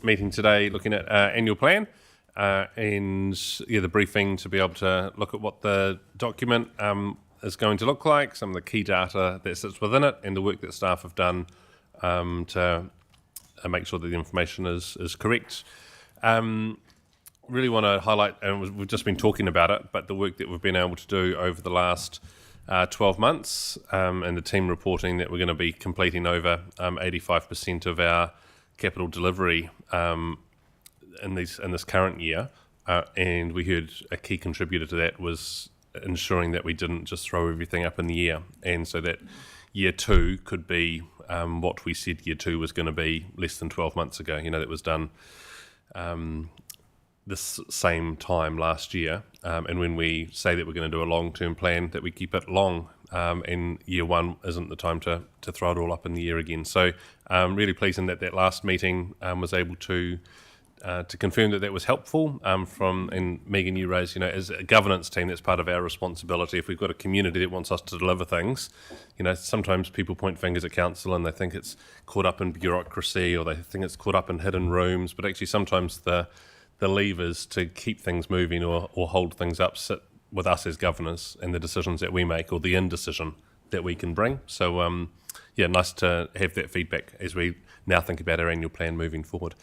meeting today looking at annual plan and the briefing to be able to look at what the document is going to look like, some of the key data that sits within it, and the work that staff have done to make sure that the information is correct. Really want to highlight, and we've just been talking about it, but the work that we've been able to do over the last 12 months, and the team reporting that we're going to be completing over 85% of our capital delivery in this current year. And we heard a key contributor to that was ensuring that we didn't just throw everything up in the air, and so that year two could be what we said year two was going to be less than 12 months ago. That was done this same time last year, and when we say that we're going to do a long-term plan, that we keep it long, and year one isn't the time to throw it all up in the air again. So really pleasing that last meeting was able to confirm that was helpful. And Megan, you raised, as a governance team, that's part of our responsibility. If we've got a community that wants us to deliver things, sometimes people point fingers at council and they think it's caught up in bureaucracy, or they think it's caught up in hidden rooms, but actually sometimes the levers to keep things moving or hold things up sit with us as governors and the decisions that we make, or the indecision that we can bring. So nice to have that feedback as we now think about our annual plan moving forward.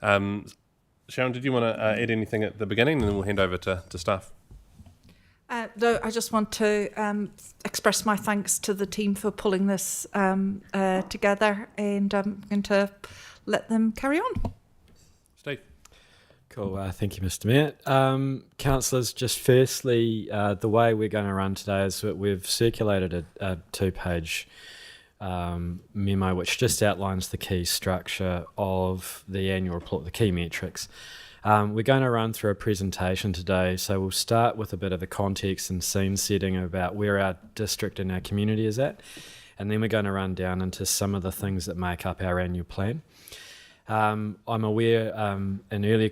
Sharon, did you want to add anything at the beginning, and then we'll hand over to staff? No, I just want to express my thanks to the team for pulling this together, and I'm going to let them carry on. Steve. Cool. Thank you, Mr. Mayor. Councillors, just firstly, the way we're going to run today is that we've circulated a two-page memo which just outlines the key structure of the annual report, the key metrics. We're going to run through a presentation today, so we'll start with a bit of a context and scene setting about where our district and our community is at, and then we're going to run down into some of the things that make up our annual plan. I'm aware in earlier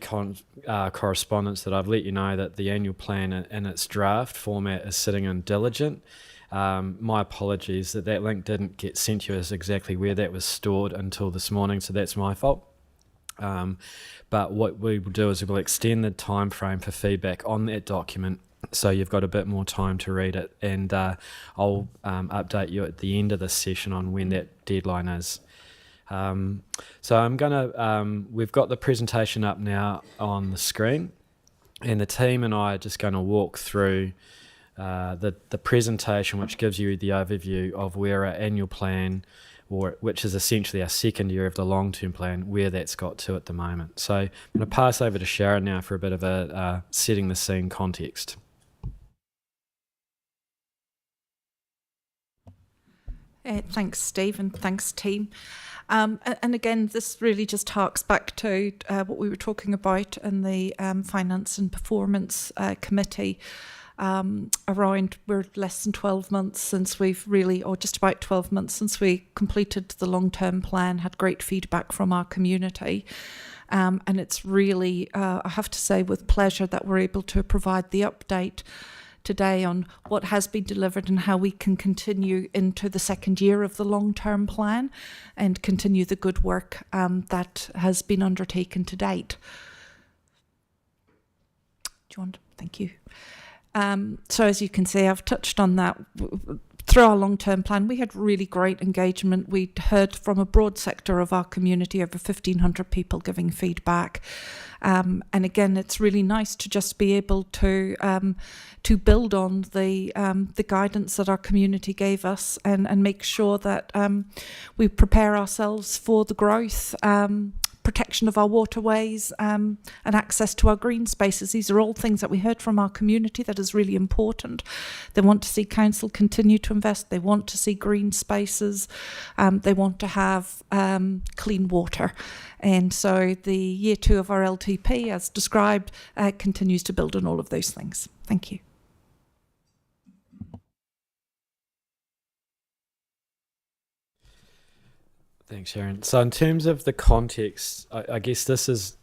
correspondence that I've let you know that the annual plan in its draft format is sitting in diligent. My apologies that link didn't get sent to you as exactly where that was stored until this morning, so that's my fault. But what we will do is we'll extend the time frame for feedback on that document, so you've got a bit more time to read it, and I'll update you at the end of this session on when that deadline is. So I'm gonna, we've got the presentation up now on the screen, and the team and I are just going to walk through the presentation, which gives you the overview of where our annual plan, which is essentially our second year of the long-term plan, where that's got to at the moment. So I'm going to pass over to Sharon now for a bit of a setting the scene context. Thanks, Steve, and thanks, team. And again, this really just harks back to what we were talking about in the Finance and Performance Committee around, we're less than 12 months since we've really, or just about 12 months since we completed the long-term plan, had great feedback from our community. And it's really, I have to say, with pleasure that we're able to provide the update today on what has been delivered and how we can continue into the second year of the long-term plan and continue the good work that has been undertaken to date. Do you want? Thank you. So as you can see, I've touched on that. Through our long-term plan, we had really great engagement. We heard from a broad sector of our community, over 1,500 people giving feedback. And again, it's really nice to just be able to build on the guidance that our community gave us and make sure that we prepare ourselves for the growth, protection of our waterways, and access to our green spaces. These are all things that we heard from our community that is really important. They want to see council continue to invest. They want to see green spaces. They want to have clean water. And so the year two of our LTP, as described, continues to build on all of those things. Thank you. Thanks, Sharon. So in terms of the context, I guess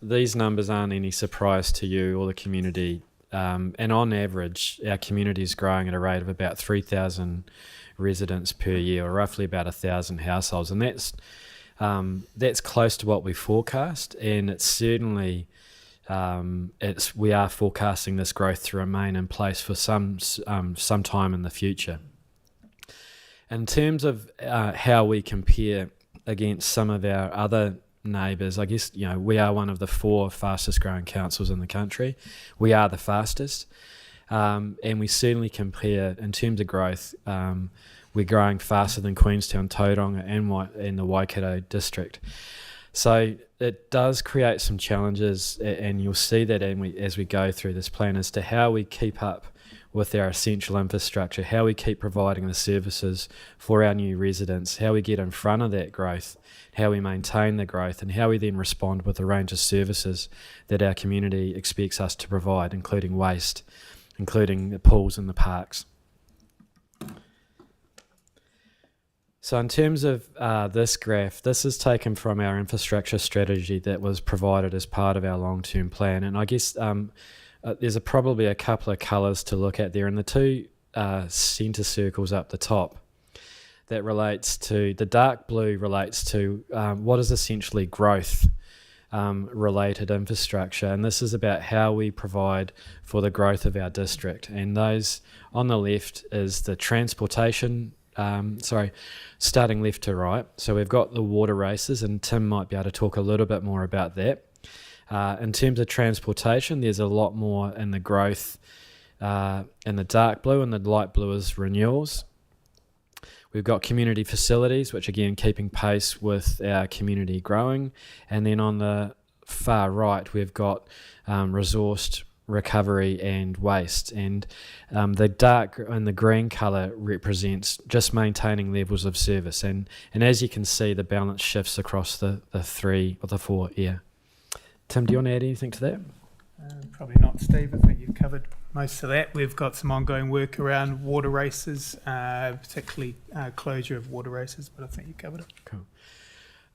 these numbers aren't any surprise to you or the community. And on average, our community is growing at a rate of about 3,000 residents per year, or roughly about 1,000 households. And That's close to what we forecast, and it's certainly we are forecasting this growth to remain in place for some time in the future. In terms of how we compare against some of our other neighbours, I guess we are one of the 4 fastest growing councils in the country. We are the fastest, and we certainly compare in terms of growth. We're growing faster than Queenstown, Tauranga and the Waikato district. So it does create some challenges, and you'll see that as we go through this plan as to how we keep up with our essential infrastructure, how we keep providing the services for our new residents, how we get in front of that growth, how we maintain the growth, and how we then respond with a range of services that our community expects us to provide, including waste, including the pools and the parks. So in terms of this graph, this is taken from our infrastructure strategy that was provided as part of our long-term plan. And I guess there's probably a couple of colours to look at there. And the 2 centre circles up the top, that relates to, the dark blue relates to what is essentially growth related infrastructure. And this is about how we provide for the growth of our district. And those on the left is the transportation, starting left to right. So we've got the water races, and Tim might be able to talk a little bit more about that. In terms of transportation, there's a lot more in the growth in the dark blue, and the light blue is renewals. We've got community facilities, which again, keeping pace with our community growing. And then on the far right, we've got resourced recovery and waste. And the dark and the green colour represents just maintaining levels of service. And as you can see, the balance shifts across the 3 or the 4 here. Tim, do you want to add anything to that? Probably not, Steve. I think you've covered most of that. We've got some ongoing work around water races, particularly closure of water races, but I think you covered it. Cool.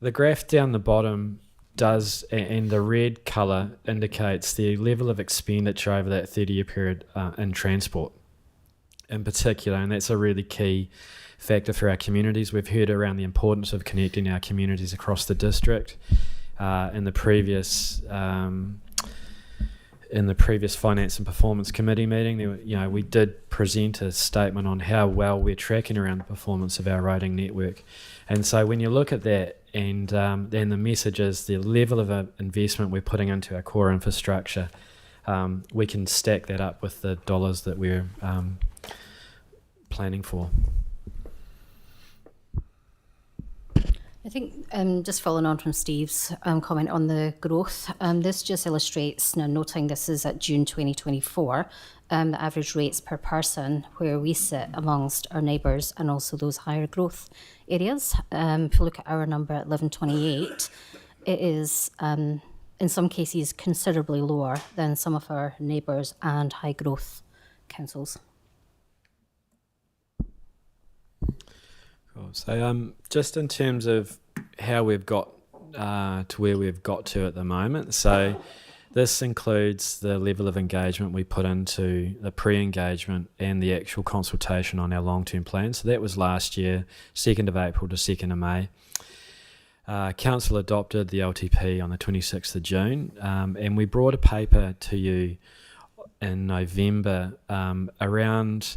The graph down the bottom does, and the red colour indicates the level of expenditure over that 30-year period in transport in particular, and that's a really key factor for our communities. We've heard around the importance of connecting our communities across the district. In the previous Finance and Performance Committee meeting, we did present a statement on how well we're tracking around the performance of our roading network. And so when you look at that, and then the message is the level of investment we're putting into our core infrastructure, we can stack that up with the dollars that we're planning for. I think just following on from Steve's comment on the growth, this just illustrates, now noting this is at June 2024, the average rates per person where we sit amongst our neighbours and also those higher growth areas. If you look at our number at 1128, it is in some cases considerably lower than some of our neighbours and high growth councils. Cool. So just in terms of how we've got to where we've got to at the moment, so this includes the level of engagement we put into the pre-engagement and the actual consultation on our long-term plan. So that was last year, 2nd of April to 2nd of May. Council adopted the LTP on the 26th of June, and we brought a paper to you in November around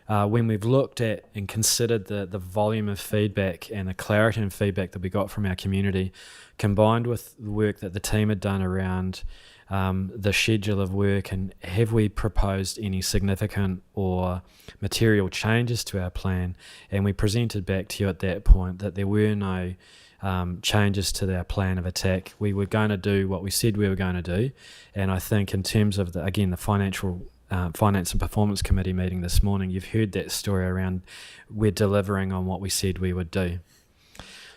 when we've looked at and considered the volume of feedback and the clarity and feedback that we got from our community, combined with the work that the team had done around the schedule of work, and have we proposed any significant or material changes to our plan. And we presented back to you at that point that there were no changes to our plan of attack. We were going to do what we said we were going to do. And I think in terms of, the Finance and Performance Committee meeting this morning, you've heard that story around we're delivering on what we said we would do.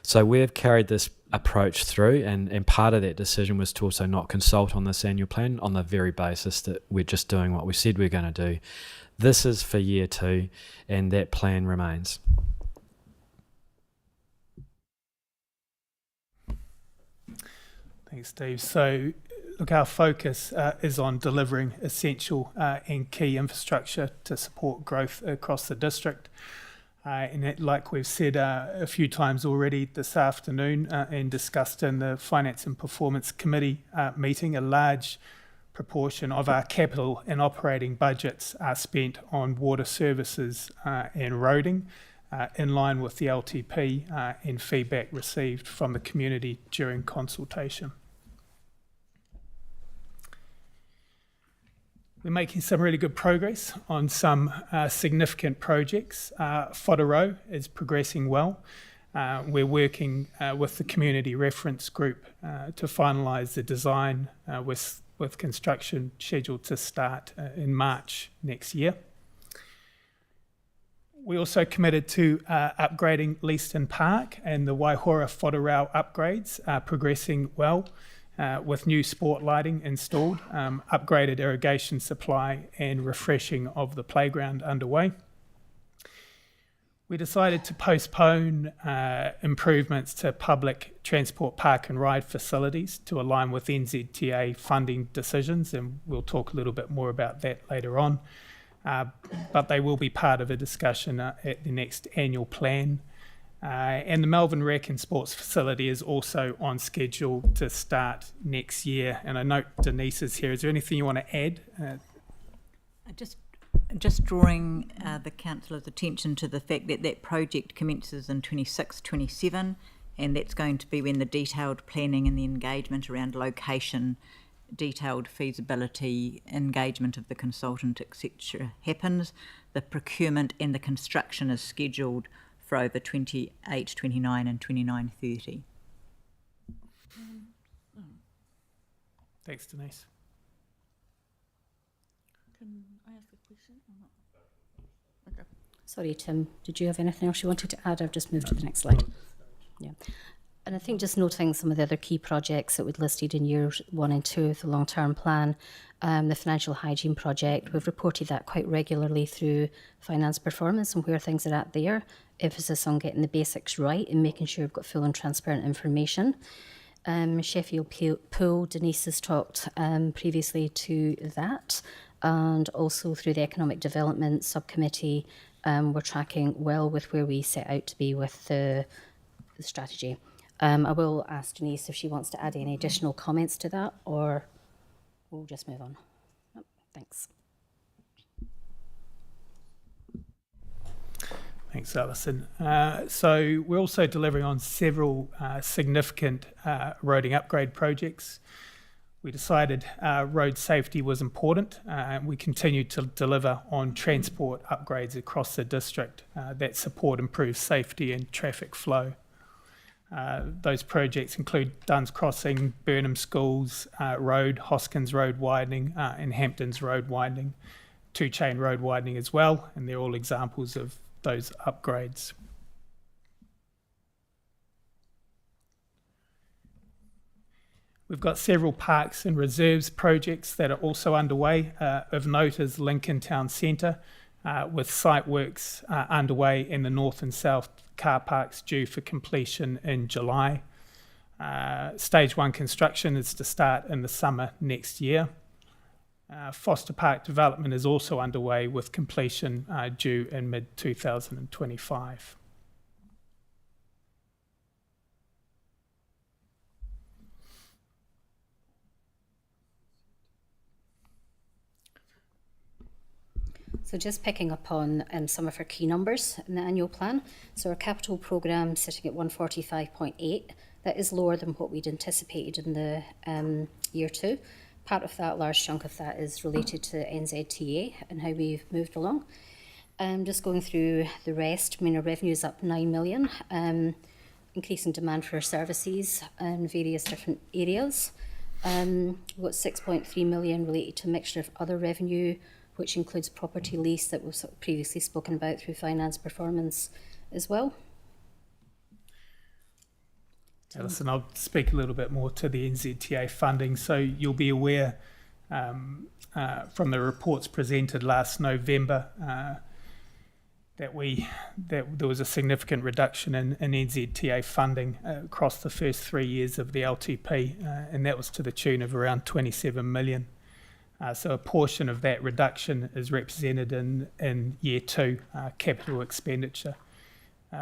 So we've carried this approach through, and part of that decision was to also not consult on this annual plan on the very basis that we're just doing what we said we're going to do. This is for year 2, and that plan remains. Thanks, Steve. So, look, our focus is on delivering essential and key infrastructure to support growth across the district. Like we've said a few times already this afternoon and discussed in the Finance and Performance Committee meeting, a large proportion of our capital and operating budgets are spent on water services and roading, in line with the LTP and feedback received from the community during consultation. We're making some really good progress on some significant projects. Whātaro is progressing well. We're working with the community reference group to finalise the design with construction scheduled to start in March next year. We also committed to upgrading Leaston Park, and the Waihora Whatarau upgrades are progressing well, with new sport lighting installed, upgraded irrigation supply and refreshing of the playground underway. We decided to postpone improvements to public transport park and ride facilities to align with NZTA funding decisions, and we'll talk a little bit more about that later on. But they will be part of a discussion at the next annual plan. And the Melbourne Rec and Sports Facility is also on schedule to start next year. And I note Denise is here. Is there anything you want to add? Just drawing the councillor's attention to the fact that that project commences in 26-27, and that's going to be when the detailed planning and the engagement around location, detailed feasibility, engagement of the consultant, etc. happens. The procurement and the construction is scheduled for over 28, 29 and 29, 30. Thanks, Denise. Can I ask a question or not? Okay. Sorry, Tim, did you have anything else you wanted to add? I've just moved to the next slide. Yeah. And I think just noting some of the other key projects that we'd listed in years 1 and 2 of the long-term plan, the financial hygiene project, we've reported that quite regularly through finance performance and where things are at there. Emphasis on getting the basics right and making sure we've got full and transparent information. Sheffield Pool, Denise has talked previously to that, and also through the Economic Development Subcommittee, we're tracking well with where we set out to be with the strategy. I will ask Denise if she wants to add any additional comments to that, or we'll just move on. Oh, thanks. Thanks, Alison. So we're also delivering on several significant roading upgrade projects. We decided road safety was important, and we continue to deliver on transport upgrades across the district that support improved safety and traffic flow. Those projects include Duns Crossing, Burnham Schools Road, Hoskins Road widening, and Hamptons Road widening, Two Chain Road widening as well, and they're all examples of those upgrades. We've got several parks and reserves projects that are also underway. Of note is Lincoln Town Centre, with site works underway in the north and south car parks due for completion in July. Stage 1 construction is to start in the summer next year. Foster Park development is also underway with completion due in mid-2025. So just picking up on some of our key numbers in the annual plan. So our capital programme sitting at 145.8, that is lower than what we'd anticipated in the year 2. Part of that, large chunk of that, is related to NZTA and how we've moved along. Just going through the rest, I mean, our revenue is up 9 million, increasing demand for our services in various different areas. We've got 6.3 million related to a mixture of other revenue, which includes property lease that we've previously spoken about through finance performance as well. Alison, I'll speak a little bit more to the NZTA funding. So you'll be aware from the reports presented last November that there was a significant reduction in NZTA funding across the first 3 years of the LTP, and that was to the tune of around 27 million. So a portion of that reduction is represented in year 2 capital expenditure.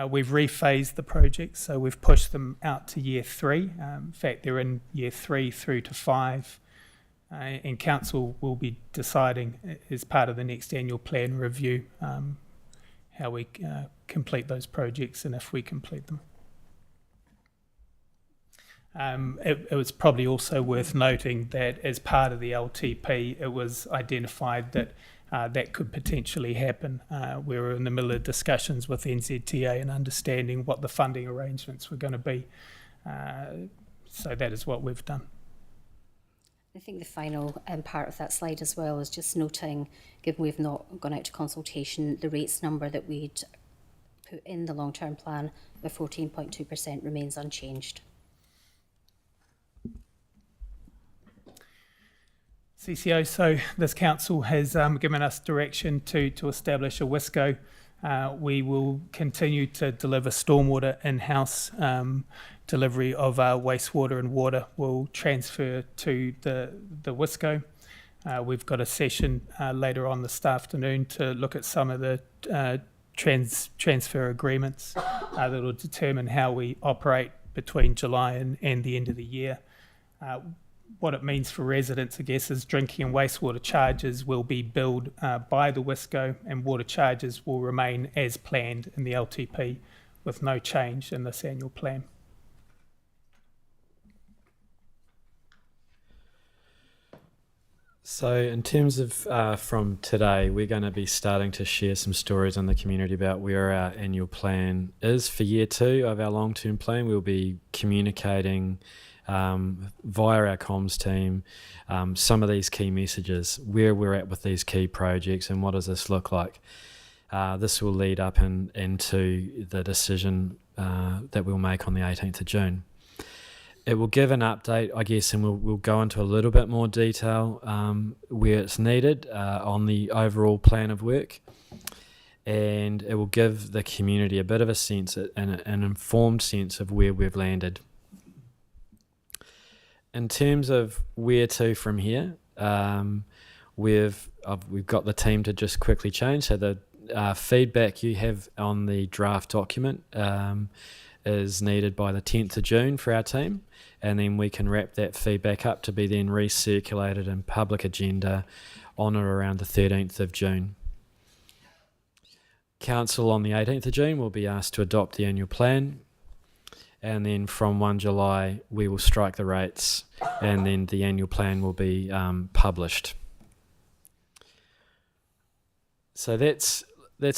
We've rephased the projects, so we've pushed them out to year 3. In fact, they're in year 3 through to 5. And Council will be deciding as part of the next annual plan review how we complete those projects and if we complete them. It was probably also worth noting that as part of the LTP, it was identified that that could potentially happen. We were in the middle of discussions with NZTA and understanding what the funding arrangements were going to be. So that is what we've done. I think the final part of that slide as well is just noting, given we've not gone out to consultation, the rates number that we'd put in the long-term plan of 14.2% remains unchanged. CCO, so this council has given us direction to establish a WISCO. We will continue to deliver stormwater in-house. Delivery of our wastewater and water will transfer to the WISCO. We've got a session later on this afternoon to look at some of the transfer agreements that will determine how we operate between July and the end of the year. What it means for residents, I guess, is drinking and wastewater charges will be billed by the WISCO, and water charges will remain as planned in the LTP with no change in this annual plan. So in terms of from today, we're going to be starting to share some stories in the community about where our annual plan is for year 2 of our long-term plan. We'll be communicating via our comms team some of these key messages, where we're at with these key projects and what does this look like. This will lead up into the decision that we'll make on the 18th of June. It will give an update, I guess, and we'll go into a little bit more detail where it's needed on the overall plan of work, and it will give the community a bit of a sense, an informed sense of where we've landed. In terms of where to from here, we've got the team to just quickly change. So the feedback you have on the draft document is needed by the 10th of June for our team, and then we can wrap that feedback up to be then recirculated in public agenda on or around the 13th of June. Council on the 18th of June will be asked to adopt the annual plan, and then from 1 July we will strike the rates, and then the annual plan will be published. So that's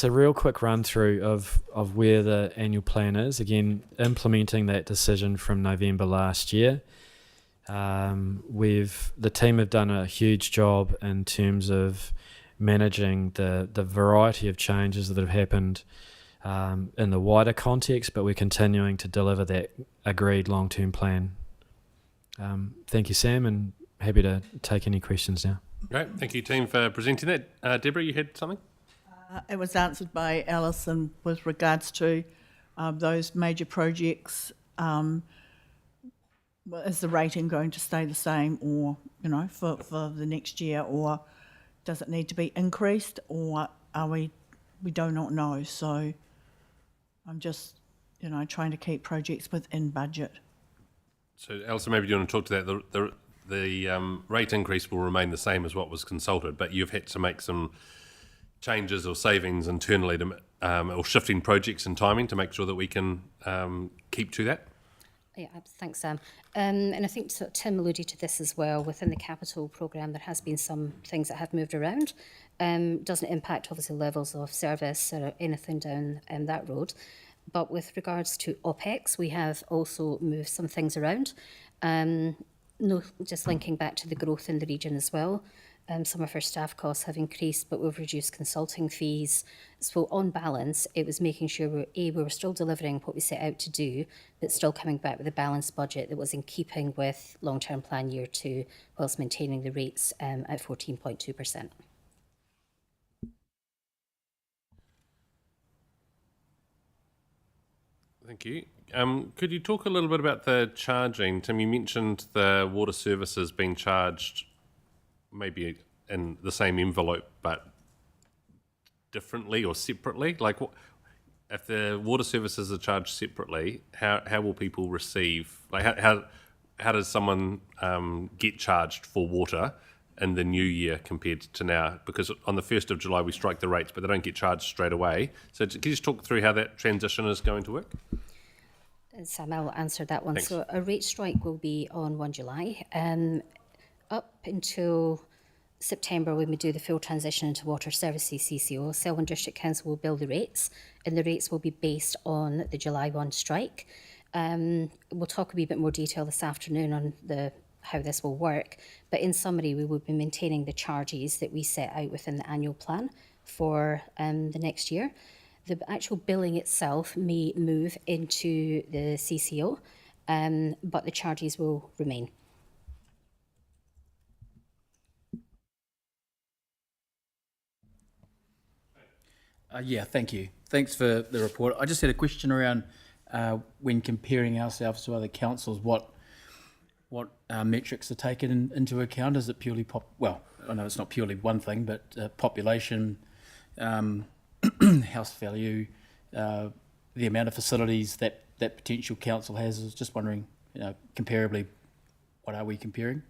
a real quick run through of where the annual plan is. Again, implementing that decision from November last year. The team have done a huge job in terms of managing the variety of changes that have happened in the wider context, but we're continuing to deliver that agreed long-term plan. Thank you, Sam, and happy to take any questions now. Great, thank you, team, for presenting that. Deborah, you had something? It was answered by Alison with regards to those major projects. Is the rating going to stay the same, or for the next year, or does it need to be increased, or are we do not know? So I'm just trying to keep projects within budget. So, Alison, maybe you want to talk to that. The rate increase will remain the same as what was consulted, but you've had to make some changes or savings internally to, or shifting projects and timing to make sure that we can keep to that? Yeah, thanks, Sam. And I think Tim alluded to this as well. Within the capital programme, there has been some things that have moved around. Doesn't impact, obviously, levels of service or anything down that road. But with regards to OPEX, we have also moved some things around. Just linking back to the growth in the region as well. Some of our staff costs have increased, but we've reduced consulting fees. So on balance, it was making sure we were still delivering what we set out to do, but still coming back with a balanced budget that was in keeping with long-term plan year 2, whilst maintaining the rates at 14.2%. Thank you. Could you talk a little bit about the charging? Tim, you mentioned the water services being charged maybe in the same envelope but differently or separately. Like, if the water services are charged separately, how will people receive? Like how does someone get charged for water in the new year compared to now? Because on the 1st of July we strike the rates, but they don't get charged straight away. So can you just talk through how that transition is going to work? Sam, I'll answer that one. Thanks. So a rate strike will be on 1 July. Up until September, when we do the full transition into water services CCO, Selwyn District Council will bill the rates, and the rates will be based on the July 1 strike. We'll talk a wee bit more detail this afternoon on how this will work, but in summary, we will be maintaining the charges that we set out within the annual plan for the next year. The actual billing itself may move into the CCO, but the charges will remain. Yeah, thank you. Thanks for the report. I just had a question around when comparing ourselves to other councils, what metrics are taken into account? Is it purely well, I know it's not purely one thing, but population, house value, the amount of facilities that potential council has. I was just wondering, comparably, what are we comparing?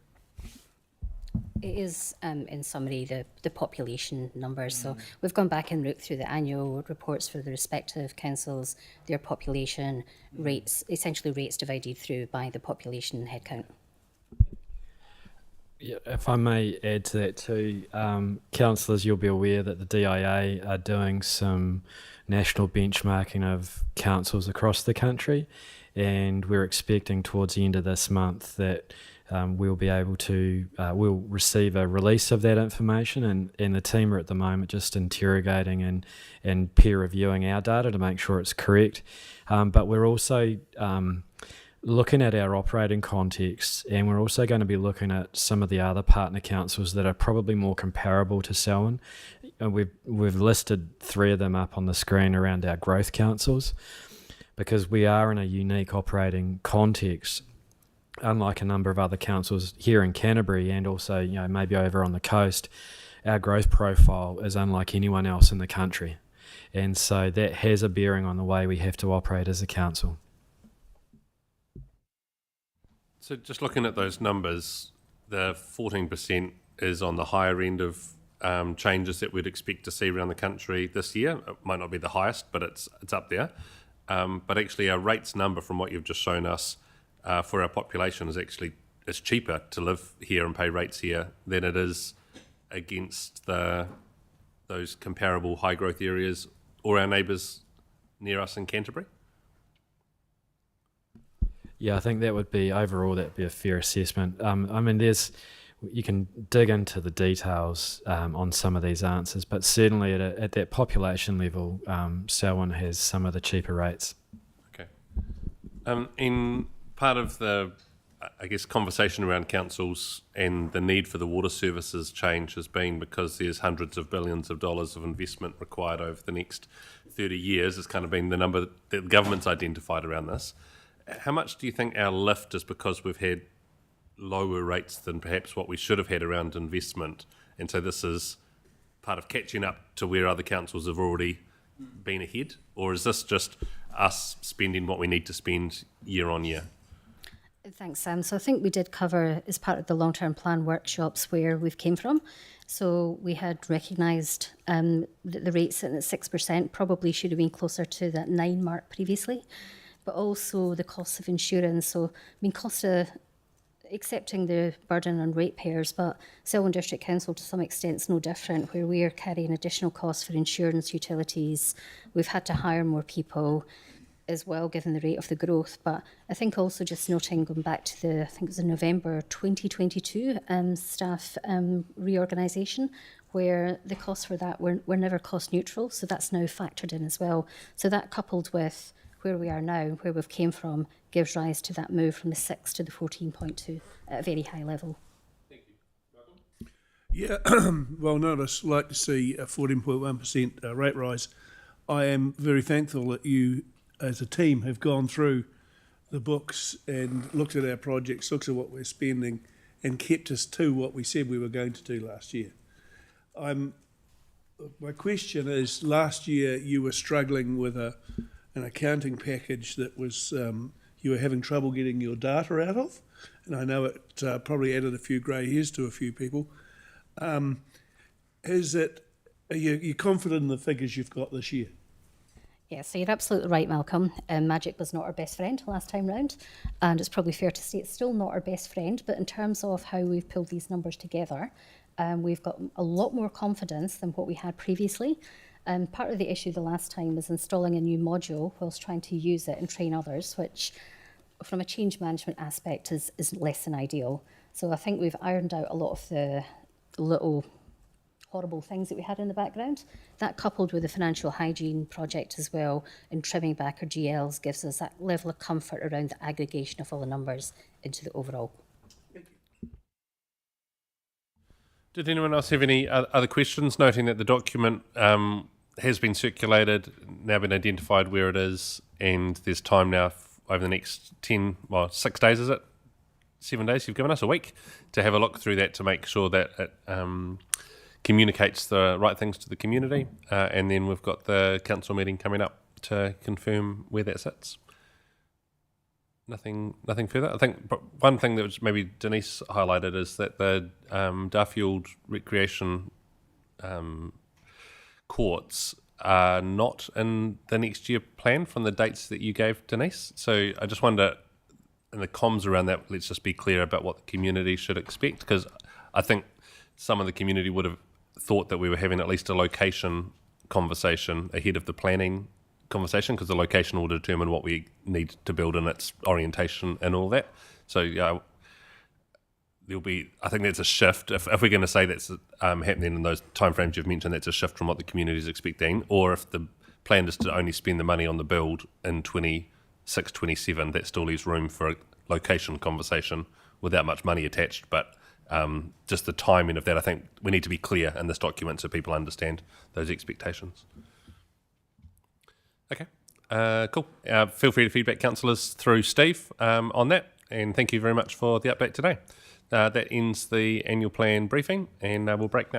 It is, in summary, the population numbers. So we've gone back and looked through the annual reports for the respective councils, their population rates, essentially rates divided through by the population headcount. Yeah, if I may add to that too, councillors, you'll be aware that the DIA are doing some national benchmarking of councils across the country, and we're expecting towards the end of this month that we'll be able to, we'll receive a release of that information, and the team are at the moment just interrogating and peer reviewing our data to make sure it's correct. But we're also looking at our operating context, and we're also going to be looking at some of the other partner councils that are probably more comparable to Selwyn. We've listed 3 of them up on the screen around our growth councils, because we are in a unique operating context. Unlike a number of other councils here in Canterbury and also, maybe over on the coast, our growth profile is unlike anyone else in the country. And so that has a bearing on the way we have to operate as a council. So just looking at those numbers, the 14% is on the higher end of changes that we'd expect to see around the country this year. It might not be the highest, but it's up there. But actually our rates number from what you've just shown us for our population is cheaper to live here and pay rates here than it is against those comparable high growth areas or our neighbours near us in Canterbury. Yeah, I think that would be a fair assessment. I mean, you can dig into the details on some of these answers, but certainly at that population level, Selwyn has some of the cheaper rates. Okay. In part of the, conversation around councils and the need for the water services change has been because there's hundreds of billions of dollars of investment required over the next 30 years. It's kind of been the number that the government's identified around this. How much do you think our lift is because we've had lower rates than perhaps what we should have had around investment, and so this is part of catching up to where other councils have already been ahead, or is this just us spending what we need to spend year on year? Thanks, Sam. So I think we did cover as part of the long-term plan workshops where we've came from. So we had recognised that the rate sitting at 6% probably should have been closer to that 9 mark previously, but also the cost of insurance. So, cost of accepting the burden on ratepayers, but Selwyn District Council to some extent is no different, where we are carrying additional costs for insurance, utilities. We've had to hire more people as well, given the rate of the growth. But I think also just noting, going back to I think it was in November 2022 staff reorganisation, where the costs for that were never cost neutral. So that's now factored in as well. So that coupled with where we are now, where we've came from, gives rise to that move from the 6 to the 14.2 at a very high level. Thank you. Malcolm? Yeah, well, none of us like to see a 14.1% rate rise. I am very thankful that you, as a team, have gone through the books and looked at our projects, looked at what we're spending, and kept us to what we said we were going to do last year. I'm my question is, last year you were struggling with an accounting package that was you were having trouble getting your data out of, and I know it probably added a few grey hairs to a few people. Are you confident in the figures you've got this year? Yeah, so you're absolutely right, Malcolm. Magic was not our best friend last time round, and it's probably fair to say it's still not our best friend, but in terms of how we've pulled these numbers together, we've got a lot more confidence than what we had previously. Part of the issue the last time was installing a new module whilst trying to use it and train others, which from a change management aspect is less than ideal. So I think we've ironed out a lot of the little horrible things that we had in the background. That, coupled with the financial hygiene project as well, and trimming back our GLs, gives us that level of comfort around the aggregation of all the numbers into the overall. Did anyone else have any other questions, noting that the document has been circulated, now been identified where it is, and there's time now over the next 6 days, is it? 7 days, you've given us a week to have a look through that to make sure that it communicates the right things to the community, and then we've got the council meeting coming up to confirm where that sits. Nothing further. I think one thing that was maybe Denise highlighted is that the Darfield Recreation courts are not in the next year plan from the dates that you gave, Denise. So I just wonder, in the comms around that, let's just be clear about what the community should expect, because I think some of the community would have thought that we were having at least a location conversation ahead of the planning conversation, because the location will determine what we need to build in its orientation and all that. So there'll be, I think that's a shift. If we're going to say that's happening in those timeframes you've mentioned, that's a shift from what the community is expecting. Or if the plan is to only spend the money on the build in 26, 27, that still leaves room for a location conversation without much money attached. But just the timing of that, I think we need to be clear in this document so people understand those expectations. Okay, cool. Feel free to feedback councillors through Steve on that, and thank you very much for the update today. That ends the annual plan briefing, and we'll break now.